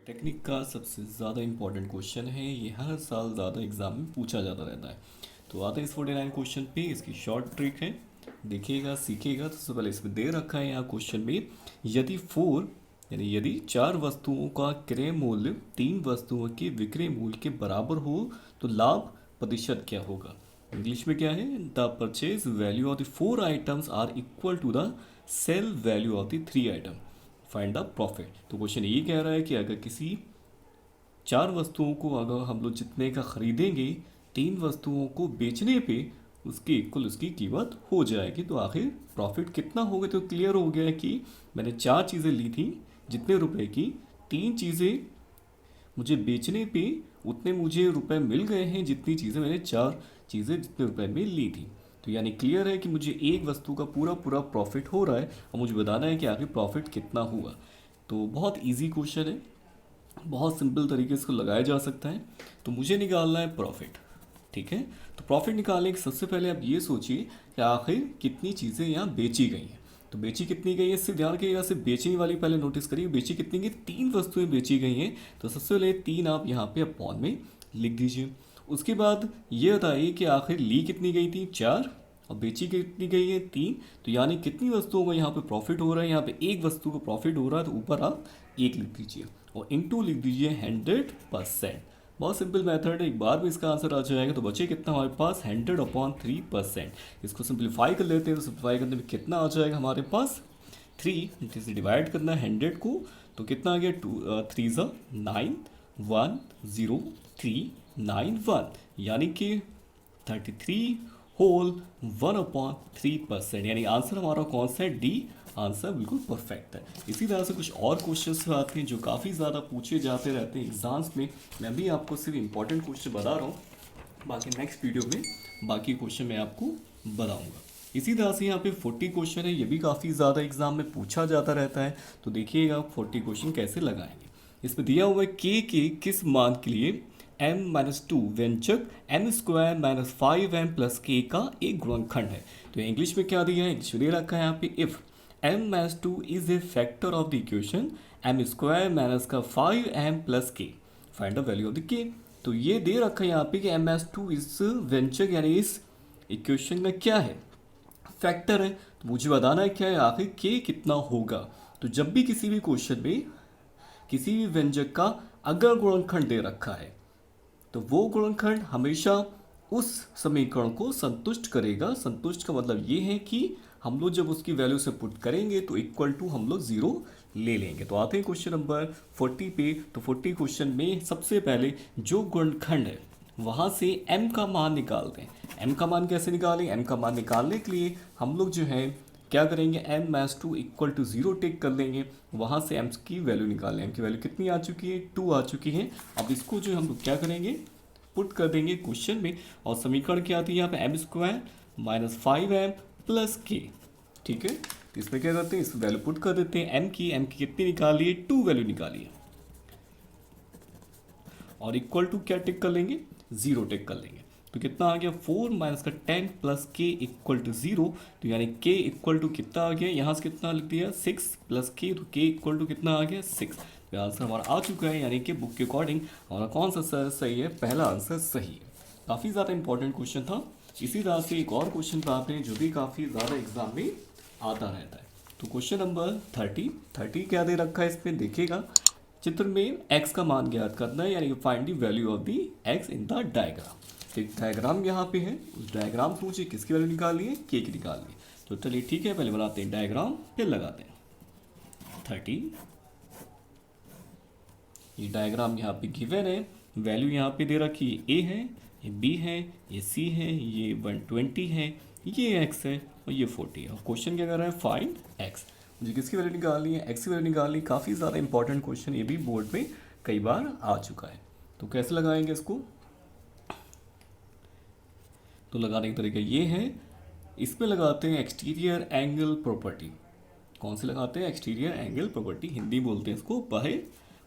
Technique का सबसे ज़्यादा इम्पोर्टेंट क्वेश्चन है, ये हर साल ज़्यादा एग्जाम में पूछा जाता रहता है। तो आते हैं इस 49 क्वेश्चन पे। इसकी शॉर्ट ट्रिक है, देखिएगा सीखिएगा। तो सबसे पहले इसमें दे रखा है यहाँ क्वेश्चन में, यदि फोर यानी यदि चार वस्तुओं का क्रय मूल्य तीन वस्तुओं के विक्रय मूल्य के बराबर हो तो लाभ प्रतिशत क्या होगा। इंग्लिश में क्या है, the purchase value of the four items are equal to the sale value of the three item, find the profit. तो क्वेश्चन ये कह रहा है कि अगर किसी चार वस्तुओं को अगर हम लोग जितने का खरीदेंगे, तीन वस्तुओं को बेचने पे उसकी इक्वल उसकी कीमत हो जाएगी, तो आखिर प्रॉफिट कितना होगा। तो क्लियर हो गया कि मैंने चार चीज़ें ली थी जितने रुपए की, तीन चीज़ें मुझे बेचने पे उतने मुझे रुपए मिल गए हैं जितनी चीज़ें मैंने चार चीज़ें जितने रुपए में ली थी। तो यानी क्लियर है कि मुझे एक वस्तु का पूरा पूरा प्रॉफिट हो रहा है और मुझे बताना है कि आखिर प्रॉफिट कितना हुआ। तो बहुत इजी क्वेश्चन है, बहुत सिंपल तरीके से इसको लगाया जा सकता है। तो मुझे निकालना है प्रॉफिट, ठीक है। तो प्रॉफिट निकालने के सबसे पहले आप ये सोचिए कि आखिर कितनी चीज़ें यहाँ बेची गई हैं। तो बेची कितनी गई है, इससे ध्यान रखिएगा, सिर्फ बेचने वाली पहले नोटिस करिए, बेची कितनी गई, तीन वस्तुएं बेची गई हैं। तो सबसे पहले तीन आप यहाँ पे अपॉन में लिख दीजिए। उसके बाद ये बताइए कि आखिर ली कितनी गई थी, चार, और बेची कितनी गई है, तीन। तो यानी कितनी वस्तुओं का यहाँ पे प्रॉफिट हो रहा है, यहाँ पे एक वस्तु का प्रॉफिट हो रहा है, तो ऊपर आप एक लिख दीजिए और इनटू लिख दीजिए 100%। बहुत सिंपल मेथड है, एक बार में इसका आंसर आ जाएगा। तो बचे कितना हमारे पास, 100/3%। इसको सिंप्लीफाई कर लेते हैं, तो सिंप्लीफाई करने में कितना आ जाएगा हमारे पास, 3 से डिवाइड करना है 100 को, तो कितना आ गया, 2 3 9 1 0 3 9 1, यानी कि 33 होल 1/3%। यानी आंसर हमारा कौन सा है, डी आंसर बिल्कुल परफेक्ट है। इसी तरह से कुछ और क्वेश्चंस आते हैं जो काफ़ी ज़्यादा पूछे जाते रहते हैं एग्जाम्स में। मैं भी आपको सिर्फ इंपॉर्टेंट क्वेश्चन बता रहा हूँ, बाकी नेक्स्ट वीडियो में बाकी क्वेश्चन मैं आपको बताऊंगा। इसी तरह से यहाँ पे 40 क्वेश्चन है, ये भी काफ़ी ज़्यादा एग्जाम में पूछा जाता रहता है। तो देखिएगा 40 क्वेश्चन कैसे लगाएंगे। इसमें दिया हुआ है के किस मान के लिए m-2 व्यंजक m² - 5m + k का एक गुणनखंड है। तो इंग्लिश में क्या दिया है, इंग्लिश में दे रखा है यहाँ पे, if m-2 is a factor of the equation m² - 5m + k, find the value of the k। तो ये दे रखा है यहाँ पे कि m-2 इस व्यंजक यानी इस इक्वेशन में क्या है, फैक्टर है। तो मुझे बताना है क्या है आखिर k कितना होगा। तो जब भी किसी भी क्वेश्चन में किसी भी व्यंजक का अगर गुणनखंड दे रखा है तो वो गुणनखंड हमेशा उस समीकरण को संतुष्ट करेगा। संतुष्ट का मतलब ये है कि हम लोग जब उसकी वैल्यू से पुट करेंगे तो इक्वल टू हम लोग जीरो ले लेंगे। तो आते हैं क्वेश्चन नंबर 40 पे। तो 40 क्वेश्चन में सबसे पहले जो गुणनखंड है वहाँ से m का मान निकालते हैं। m का मान कैसे निकालें, m का मान निकालने के लिए हम लोग जो है क्या करेंगे, m-2 = 0 टेक कर लेंगे, वहाँ से m की वैल्यू निकालें। m की वैल्यू कितनी आ चुकी है, 2 आ चुकी है। अब इसको जो हम लोग क्या करेंगे, पुट कर देंगे क्वेश्चन में, और समीकरण क्या थी यहाँ पे, m² - 5m + k, ठीक है। तो इसमें क्या करते हैं, इस वैल्यू पुट कर देते हैं, m की कितनी निकाली है, 2 वैल्यू निकाली है, और इक्वल टू क्या टिक कर लेंगे, 0 टिक कर लेंगे। तो कितना आ गया, 4 - 10 + k = 0। तो यानी k इक्वल टू कितना आ गया, यहाँ से कितना लिख दिया, 6 + k, तो k इक्वल टू कितना आ गया, 6। तो आंसर हमारा आ चुका है, यानी कि बुक के अकॉर्डिंग हमारा कौन सा सही है, पहला आंसर सही है। काफ़ी ज़्यादा इंपॉर्टेंट क्वेश्चन था। इसी तरह से एक और क्वेश्चन पाते हैं जो भी काफ़ी ज़्यादा एग्जाम में आता रहता है। तो क्वेश्चन नंबर 30 क्या दे रखा है इसमें, देखिएगा। चित्र में x का मान ज्ञात करना है, यानी कि find the value of the x in the diagram. एक डायग्राम यहाँ पे है, उस डायग्राम से मुझे किसकी वैल्यू निकालनी है, k की निकालनी है। तो चलिए ठीक है, पहले बनाते हैं डायग्राम फिर लगाते हैं 30। ये डायग्राम यहाँ पे गिवन है, वैल्यू यहाँ पे दे रखी है, a है, ये b है, ये c है, ये 120 है, ये x है और ये 40 है। और क्वेश्चन क्या कर रहा है, फाइंड x। मुझे किसकी वैल्यू निकालनी है, x की वैल्यू निकालनी। काफ़ी ज़्यादा इंपॉर्टेंट क्वेश्चन, ये भी बोर्ड में कई बार आ चुका है। तो कैसे लगाएंगे इसको, तो लगाने का तरीका ये है, इसमें लगाते हैं एक्सटीरियर एंगल प्रॉपर्टी। कौन से लगाते हैं, एक्सटीरियर एंगल प्रॉपर्टी, हिंदी बोलते हैं इसको बाह्य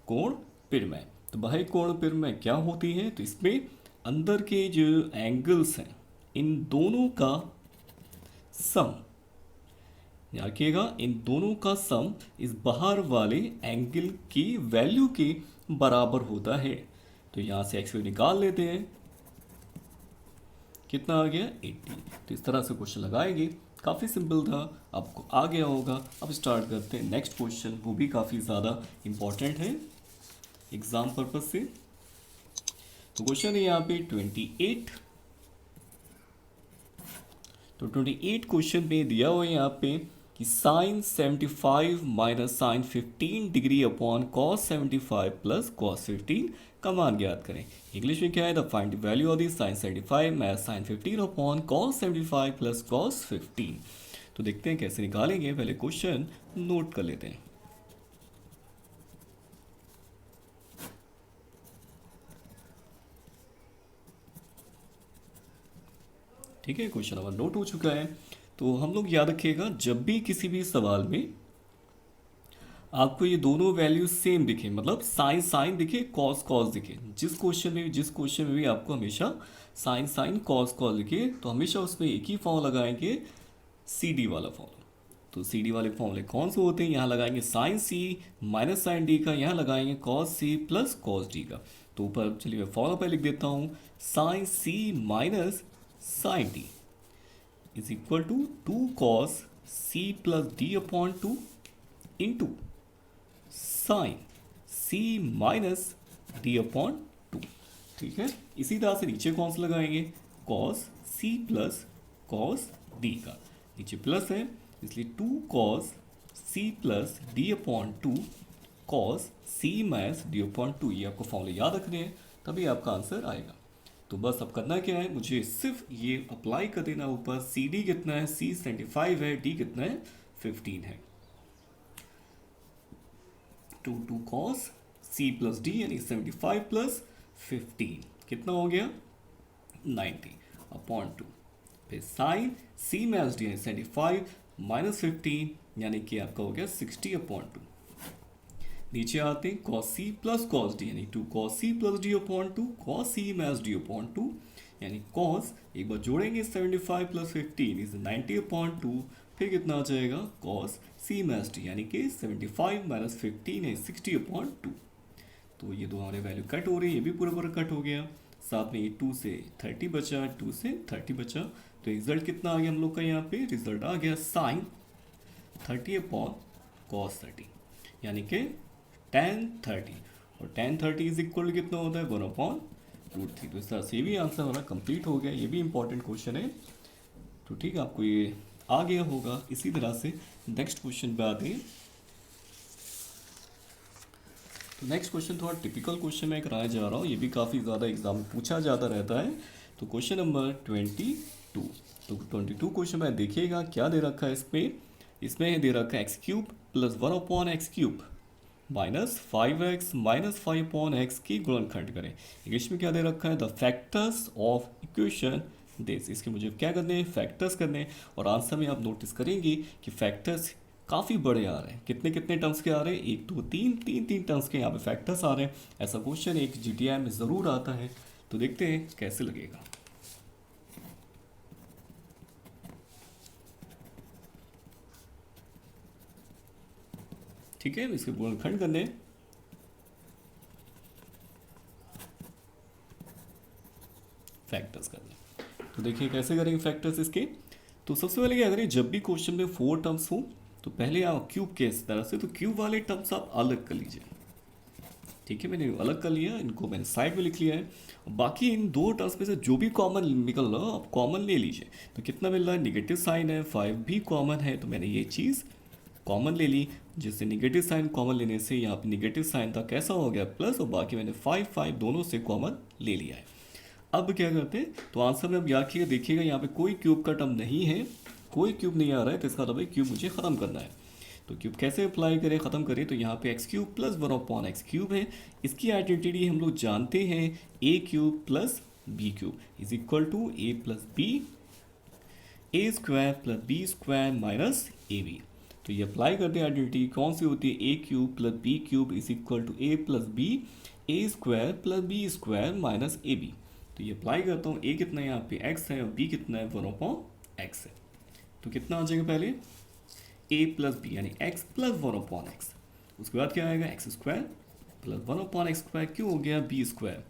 कोण पिरमय। तो बाह्य कोण पिरमय क्या होती है, तो इसमें अंदर के जो एंगल्स हैं इन दोनों का सम याद रखिएगा इन दोनों का सम इस बाहर वाले एंगल की वैल्यू के बराबर होता है। तो यहाँ से एक्स वैल्यू निकाल लेते हैं, कितना आ गया 80। तो इस तरह से क्वेश्चन लगाएंगे, काफ़ी सिंपल था, आपको आ गया होगा। अब स्टार्ट करते हैं नेक्स्ट क्वेश्चन, वो भी काफ़ी ज़्यादा इम्पॉर्टेंट है एग्जाम पर्पज से। तो क्वेश्चन है यहाँ पे 28। तो 28 क्वेश्चन में दिया हुआ है यहाँ पे कि sine 75 minus sine 15 degree upon cos 75 plus cos 15 का मान ज्ञात करें। इंग्लिश में क्या है, the find the value of the sine 75 minus sine 15 upon cos 75 plus cos 15। तो देखते हैं कैसे निकालेंगे, पहले क्वेश्चन नोट कर लेते हैं। ठीक है, क्वेश्चन नंबर नोट हो चुका है। तो हम लोग याद रखिएगा, जब भी किसी भी सवाल में आपको ये दोनों वैल्यू सेम दिखे, मतलब साइन साइन दिखे, कॉस कॉस दिखे, जिस क्वेश्चन में भी आपको हमेशा साइन साइन कॉस कॉस दिखे, तो हमेशा उसमें एक ही फॉर्म लगाएंगे, सी डी वाला फॉर्म। तो सी डी वाले फॉर्मूले कौन से होते हैं, यहाँ लगाएंगे sine C minus sine D का, यहाँ लगाएंगे cos C plus cos D का। तो ऊपर चलिए मैं फॉर्मूला पे लिख देता हूँ, sine C minus sine D is equal to 2 cos C plus D upon 2 into sine C minus D upon 2। ठीक है, इसी तरह से नीचे कौन सा लगाएंगे, cos C plus cos D का, नीचे प्लस है इसलिए 2 cos C plus D upon 2 cos C minus D upon 2। ये आपको फॉर्मूले याद रखने हैं, तभी आपका आंसर आएगा। तो बस अब करना क्या है, मुझे सिर्फ ये अप्लाई कर देना ऊपर, सी डी कितना है, सी 75 है, डी कितना है 15 है। 2 कॉस सी प्लस डी यानी 75 प्लस 15 कितना हो गया 90 अपॉन 2, फिर साइन सी माइनस डी यानी 75 माइनस 15 यानी कि आपका हो गया 60 अपॉन 2। नीचे आते हैं cos C plus cos D यानी 2 cos C plus D upon 2 cos C minus D upon 2 यानी कॉस, एक बार जोड़ेंगे 75 प्लस 15 इज 90 अपॉन 2, फिर कितना आ जाएगा कॉस सी माइनस डी यानी कि 75 माइनस 15 है 60 अपॉन 2। तो ये दो हमारे वैल्यू कट हो रही है, ये भी पूरा पूरा कट हो गया, साथ में ये 2 से 30 बचा, 2 से 30 बचा। तो रिजल्ट कितना आ गया हम लोग का, यहाँ पे रिजल्ट आ गया साइन 30 अपॉन कॉस 30 यानी कि tan 30, और tan 30 इज इक्वल कितना होता है 1 अपॉन रूट 3। तो इस तरह से भी आंसर हमारा कंप्लीट हो गया, ये भी इंपॉर्टेंट क्वेश्चन है। तो ठीक है, आपको ये आ गया होगा। इसी तरह से नेक्स्ट क्वेश्चन पे आते हैं। तो नेक्स्ट क्वेश्चन थोड़ा टिपिकल क्वेश्चन मैं कराया जा रहा हूँ, ये भी काफ़ी ज़्यादा एग्जाम में पूछा जाता रहता है। तो क्वेश्चन नंबर 22। तो 22 क्वेश्चन में देखिएगा क्या दे रखा है, इसमें दे रखा है x cube plus 1 upon x cube minus 5x minus 5 upon x की गुणनखंड करें। इंग्लिश में क्या दे रखा है, the factors of equation this. इसके मुझे क्या करने हैं, फैक्टर्स करने हैं। और आंसर में आप नोटिस करेंगे कि फैक्टर्स काफ़ी बड़े आ रहे हैं, कितने कितने टर्म्स के आ रहे हैं, 1 2 3 3 3 टर्म्स के यहाँ पे फैक्टर्स आ रहे हैं। ऐसा क्वेश्चन एक जीटीआई में ज़रूर आता है, तो देखते हैं कैसे लगेगा। ठीक है, इसके गुणनखंड करने, फैक्टर्स करने। तो देखिए कैसे करेंगे फैक्टर्स इसके। तो सबसे पहले क्या करें, जब भी क्वेश्चन में 4 टर्म्स हो तो पहले आप क्यूब के इस तरह से, तो क्यूब वाले टर्म्स आप अलग कर लीजिए। ठीक है, मैंने अलग कर लिया, इनको मैंने साइड में लिख लिया है। बाकी इन 2 टर्म्स में से जो भी कॉमन निकल रहा हो आप कॉमन ले लीजिए। तो कितना मिल रहा है, निगेटिव साइन है, 5 भी कॉमन है, तो मैंने ये चीज़ कॉमन ले ली। जिससे निगेटिव साइन कॉमन लेने से यहाँ पे निगेटिव साइन था कैसा हो गया प्लस, और बाकी मैंने 5 5 दोनों से कॉमन ले लिया है। अब क्या करते हैं, तो आंसर में अब याद कीजिए, देखिएगा यहाँ पे कोई क्यूब का टर्म नहीं है, कोई क्यूब नहीं आ रहा है, तो इसका मतलब है क्यूब मुझे ख़त्म करना है। तो क्यूब कैसे अप्लाई करें, ख़त्म करें, तो यहाँ पे x cube plus 1 upon x cube है। इसकी आइडेंटिटी हम लोग जानते हैं, a cube plus b cube is equal to a plus b, a square plus b square minus a b. तो ये अप्लाई करते हैं, आइडेंटिटी कौन सी होती है, a cube plus b cube is equal to a plus b, a square plus b square minus a b. तो ये अप्लाई करता हूँ, ए कितना है यहाँ पे एक्स है और बी कितना है 1 अपॉन एक्स है। तो कितना आ जाएगा, पहले ए प्लस बी यानी x plus one upon x. उसके बाद क्या आएगा x square plus one upon x square, क्यों हो गया बी स्क्वायर,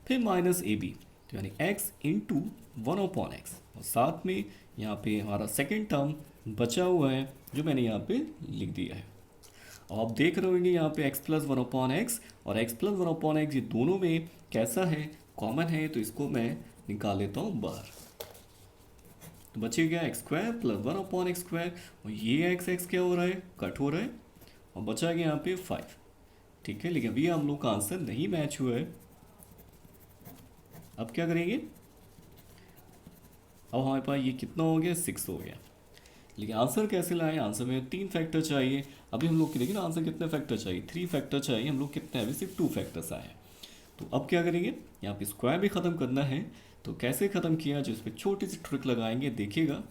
फिर माइनस ए बी, तो यानी x into one upon x, और साथ में यहाँ पे हमारा सेकेंड टर्म बचा हुआ है जो मैंने यहाँ पे लिख दिया है। और आप देख रहे होंगे यहाँ पे x plus one upon x और x plus one upon x ये दोनों में कैसा है, कॉमन है, तो इसको मैं निकाल लेता हूँ बाहर। तो बचेगा x square plus one upon x square, और ये एक्स एक्स क्या हो रहा है, कट हो रहा है, और बचा गया यहाँ पे 5। ठीक है, लेकिन अभी हम लोग का आंसर नहीं मैच हुआ है। अब क्या करेंगे, अब हमारे पास ये कितना हो गया, 6 हो गया, लेकिन आंसर कैसे लाएं, आंसर में 3 फैक्टर चाहिए। अभी हम लोग की देखिए ना आंसर कितने फैक्टर चाहिए, 3 फैक्टर चाहिए, हम लोग कितने अभी सिर्फ 2 फैक्टर्स आए हैं। तो अब क्या करेंगे, यहाँ पे स्क्वायर भी ख़त्म करना है, तो कैसे ख़त्म किया, जो इस पर छोटी सी ट्रिक लगाएंगे, देखिएगा।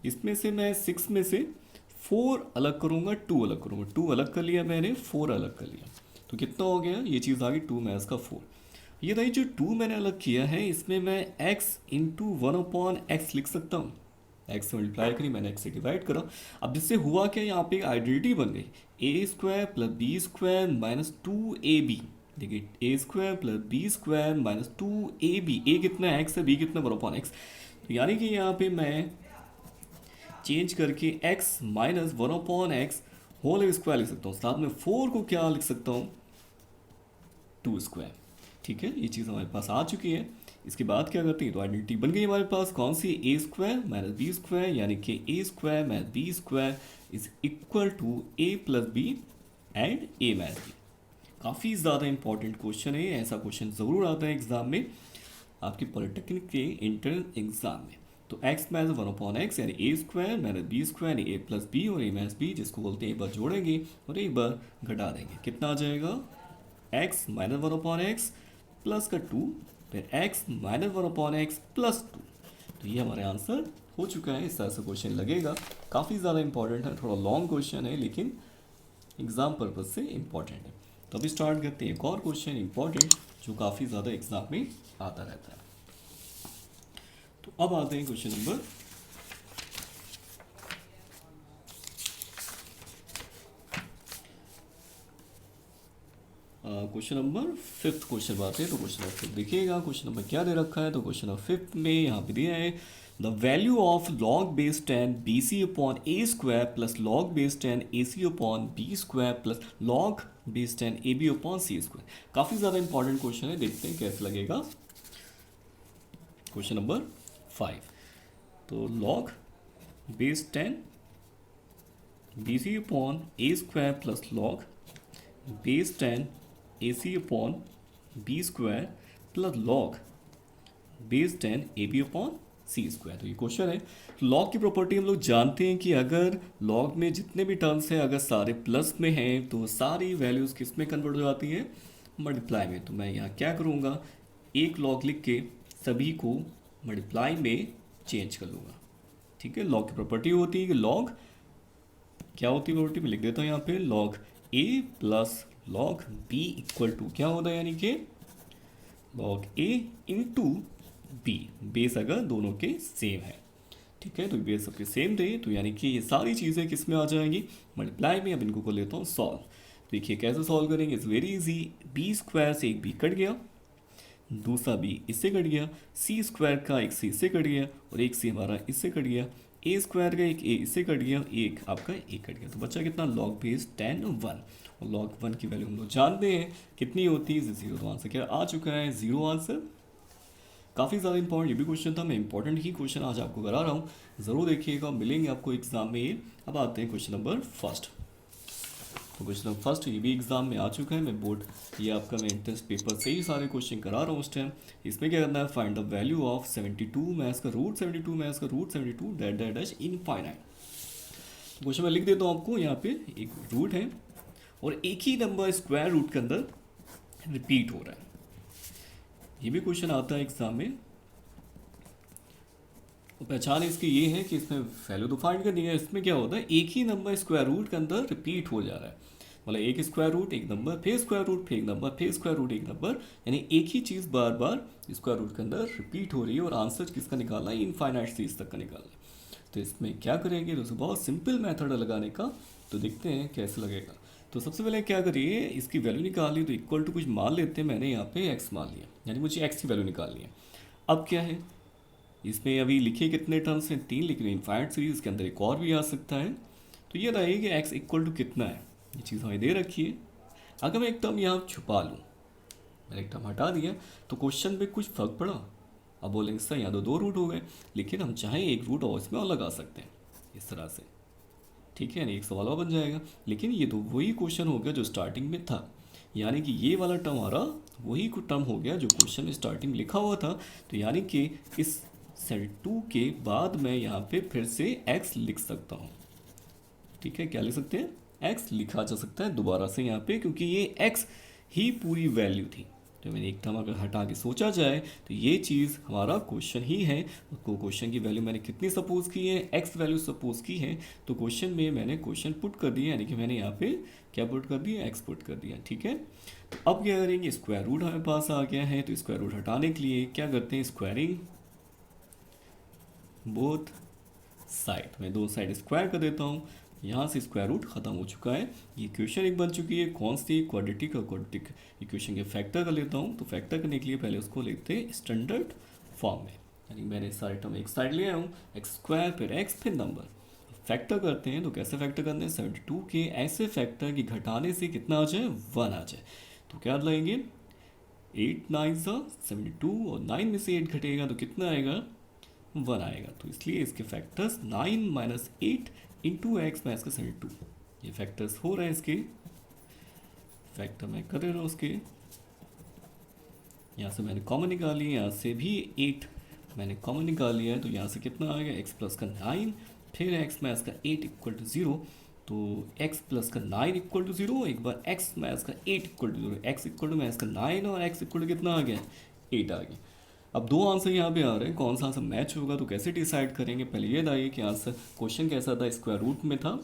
इसमें से मैं 6 में से 4 अलग करूँगा, 2 अलग करूँगा, 2 अलग कर लिया मैंने, 4 अलग कर लिया, तो कितना हो गया, ये चीज़ आ गई 2 मैथ्स का 4। ये रही जो 2 मैंने अलग किया है, इसमें मैं x into one upon x लिख सकता हूँ। x से मल्टीप्लाई करी मैंने, x से डिवाइड करा। अब जिससे हुआ क्या, यहाँ पे एक आइडेंटिटी बन गई, a square plus b square minus 2ab। देखिए a square plus b square minus 2ab, a कितना है x है, b कितना वन अपॉन एक्स, तो यानी कि यहाँ पे मैं चेंज करके x minus one upon X whole square लिख सकता हूँ, साथ में 4 को क्या लिख सकता हूँ, 2 स्क्वायर। ठीक है, ये चीज़ हमारे पास आ चुकी है। इसके बाद क्या करते हैं, तो आइडेंटिटी बन गई हमारे पास, कौन सी, a square minus b square, यानी कि a square minus b square is equal to a plus b and a minus b. काफ़ी ज़्यादा इंपॉर्टेंट क्वेश्चन है, ऐसा क्वेश्चन ज़रूर आता है एग्जाम में, आपकी पॉलिटेक्निक के इंटरनल एग्जाम में। तो x minus one upon x यानी ए स्क्वायर माइनस बी स्क्वायर यानी ए प्लस बी और ए माइनस बी, जिसको बोलते हैं एक बार जोड़ेंगे और एक बार घटा देंगे, कितना आ जाएगा, x minus one upon x plus का 2, फिर x minus one upon x plus 2। तो ये हमारे आंसर हो चुका है। इस तरह से क्वेश्चन लगेगा, काफ़ी ज़्यादा इंपॉर्टेंट है, थोड़ा लॉन्ग क्वेश्चन है लेकिन एग्ज़ाम पर्पज से इंपॉर्टेंट है। तो अभी स्टार्ट करते हैं एक और क्वेश्चन इंपॉर्टेंट जो काफ़ी ज़्यादा एग्जाम में आता रहता है। तो अब आते हैं question number question number 5th question बात है। तो क्वेश्चन नंबर 5 देखिएगा, क्वेश्चन नंबर क्या दे रखा है, तो क्वेश्चन नंबर 5 में यहाँ पे दिया है the value of log base 10 B C upon A square plus log base 10 A C upon B square plus log base 10 A B upon C square. काफ़ी ज़्यादा इंपॉर्टेंट क्वेश्चन है, देखते हैं कैसे लगेगा। क्वेश्चन नंबर 5, तो log base 10 B C upon A square plus log base 10 A C upon B square plus log base 10 A B upon C square. तो ये क्वेश्चन है। लॉग की प्रॉपर्टी हम लोग जानते हैं कि अगर लॉग में जितने भी टर्म्स हैं अगर सारे प्लस में हैं तो सारी वैल्यूज़ किस में कन्वर्ट हो जाती हैं, मल्टीप्लाई में। तो मैं यहाँ क्या करूँगा, एक लॉग लिख के सभी को मल्टीप्लाई में चेंज कर लूँगा। ठीक है, लॉग की प्रॉपर्टी होती है कि लॉग क्या होती है, प्रॉपर्टी में लिख देता हूँ यहाँ पे, log A plus log B equal to क्या होता है, यानी कि log A into B, base अगर दोनों के सेम है। ठीक है, तो बेस सबके सेम थे तो यानी कि ये सारी चीज़ें किस में आ जाएंगी, मल्टीप्लाई में। अब इनको कर लेता हूँ सॉल्व। देखिए कैसे सॉल्व करेंगे, it's very easy. B square से एक बी कट गया, दूसरा बी इससे कट गया, सी स्क्वायर का एक सी इससे कट गया और एक सी हमारा इससे कट गया, ए स्क्वायर का एक ए इससे कट गया, एक आपका ए कट गया। तो बच्चा कितना, लॉग बेस 10 1, और लॉग 1 की वैल्यू हम लोग जानते हैं कितनी होती है, 0। तो आंसर क्या आ चुका है, 0 आंसर। काफ़ी ज़्यादा इंपॉर्टेंट ये भी क्वेश्चन था, मैं इंपॉर्टेंट ही क्वेश्चन आज आपको करा रहा हूँ, ज़रूर देखिएगा, मिलेंगे आपको एग्जाम में ये। अब आते हैं क्वेश्चन नंबर 1। तो क्वेश्चन नंबर 1 ये भी एग्जाम में आ चुका है, मैं बोर्ड ये आपका मैं एंट्रेंस पेपर से ही सारे क्वेश्चन करा रहा हूँ उस टाइम। इसमें क्या करना है, find the value of 72 maths का रूट 72 मैथ्स का root 72 dot dot dash infinite. तो क्वेश्चन मैं लिख देता हूँ आपको, यहाँ पे एक रूट है और एक ही नंबर स्क्वायर रूट के अंदर रिपीट हो रहा है। ये भी क्वेश्चन आता है एग्जाम में। तो पहचान इसकी ये है कि इसमें वैल्यू तो फाइंड करनी है। इसमें क्या होता है, एक ही नंबर स्क्वायर रूट के अंदर रिपीट हो जा रहा है। मतलब एक स्क्वायर रूट एक नंबर, फिर स्क्वायर रूट फिर एक नंबर, फिर स्क्वायर रूट एक नंबर, यानी एक ही चीज़ बार बार स्क्वायर रूट के अंदर रिपीट हो रही है और आंसर किसका निकालना है, इनफाइनाइट सीरीज तक का निकालना है। तो इसमें क्या करेंगे, दोस्तों बहुत सिंपल मेथड है लगाने का, तो देखते हैं कैसे लगेगा। तो सबसे पहले क्या करिए, इसकी वैल्यू निकाली, तो इक्वल टू कुछ मान लेते हैं, मैंने यहाँ पे एक्स मान लिया, यानी मुझे एक्स की वैल्यू निकालनी है। अब क्या है, इसमें अभी लिखे कितने टर्म्स हैं, 3, लेकिन इनफाइनाइट सीरीज के अंदर एक और भी आ सकता है। तो ये रहे कि एक्स इक्वल टू कितना है, ये चीज़ हमें दे रखी है। अगर मैं एक टर्म यहाँ छुपा लूँ, मैंने एक टर्म हटा दिया, तो क्वेश्चन में कुछ फर्क पड़ा। अब बोलेंगे सर यहाँ तो 2 रूट हो गए, लेकिन हम चाहें एक रूट और इसमें और लगा सकते हैं इस तरह से, ठीक है ना, एक सवाल और बन जाएगा। लेकिन ये तो वही क्वेश्चन हो गया जो स्टार्टिंग में था, यानी कि ये वाला टर्म हमारा वही टर्म हो गया जो क्वेश्चन में स्टार्टिंग में लिखा हुआ था। तो यानी कि इस सेल 2 के बाद मैं यहाँ पे फिर से x लिख सकता हूँ, ठीक है, क्या लिख सकते हैं, x लिखा जा सकता है दोबारा से यहाँ पे, क्योंकि ये x ही पूरी वैल्यू थी। तो मैंने एक टर्म अगर हटा के सोचा जाए तो ये चीज़ हमारा क्वेश्चन ही है। उसको क्वेश्चन की वैल्यू मैंने कितनी सपोज की है, x वैल्यू सपोज की है, तो क्वेश्चन में मैंने क्वेश्चन पुट कर दिया, यानी कि मैंने यहाँ पे क्या पुट कर दिया, x पुट कर दिया, ठीक है। तो अब क्या करेंगे, स्क्वायर रूट हमारे पास आ गया है, तो स्क्वायर रूट हटाने के लिए क्या करते हैं, स्क्वायरिंग बोथ साइड, मैं दो साइड स्क्वायर कर देता हूँ। यहाँ से स्क्वायर रूट खत्म हो चुका है, ये इक्वेशन एक बन चुकी है, कौन सी, क्वाड्रेटिक और क्वाड्रेटिक इक्वेशन के फैक्टर कर लेता हूँ। तो फैक्टर करने के लिए पहले उसको लेते हैं स्टैंडर्ड फॉर्म में, यानी मैंने सारे टर्म एक साइड ले आया हूँ, एक्स स्क्वायर फिर एक्स फिर नंबर। फैक्टर करते हैं, तो कैसे फैक्टर करते हैं, 72 के ऐसे फैक्टर कि घटाने से कितना आ जाए, 1 आ जाए। तो क्या लगेंगे, 8 9 72, और 9 में से 8 घटेगा तो कितना आएगा, 1 आएगा। तो इसलिए इसके factors 9 minus 8 into x minus का 72, ये फैक्टर्स हो रहे हैं इसके, फैक्टर मैं कर रहा हूँ उसके। यहाँ से मैंने कॉमन निकाली, यहाँ से भी 8 मैंने कॉमन निकाल लिया है, तो यहाँ से कितना आ गया, एक्स प्लस का 9 फिर एक्स माइनस का 8 इक्वल टू 0। तो एक्स प्लस का 9 इक्वल टू 0, एक बार एक्स माइनस का 8 equal to 0, X equal to minus का 9 और एक्स इक्वल टू कितना आ गया, 8 आ गया। अब दो आंसर यहाँ पे आ रहे हैं, कौन सा आंसर मैच होगा, तो कैसे डिसाइड करेंगे, पहले ये बताइए कि आंसर क्वेश्चन कैसा था, स्क्वायर रूट में था,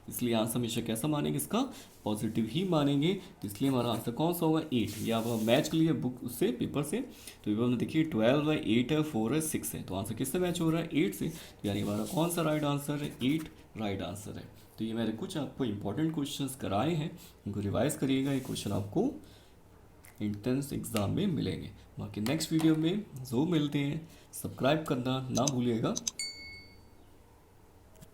इसलिए आंसर हमेशा कैसा मानेंगे, इसका पॉजिटिव ही मानेंगे। तो इसलिए हमारा आंसर कौन सा होगा, 8। ये आप मैच कर लिए बुक उससे, पेपर से, तो पेपर में देखिए 12 है, 8 है, 4 है, 6 है, तो आंसर किससे मैच हो रहा है, 8 से। तो यानी हमारा कौन सा राइट आंसर है, 8 राइट आंसर है। तो ये मैंने कुछ आपको इंपॉर्टेंट क्वेश्चंस कराए हैं, उनको रिवाइज करिएगा, ये क्वेश्चन आपको इंट्रेंस एग्ज़ाम में मिलेंगे। बाकी नेक्स्ट वीडियो में जो मिलते हैं, सब्सक्राइब करना ना भूलिएगा।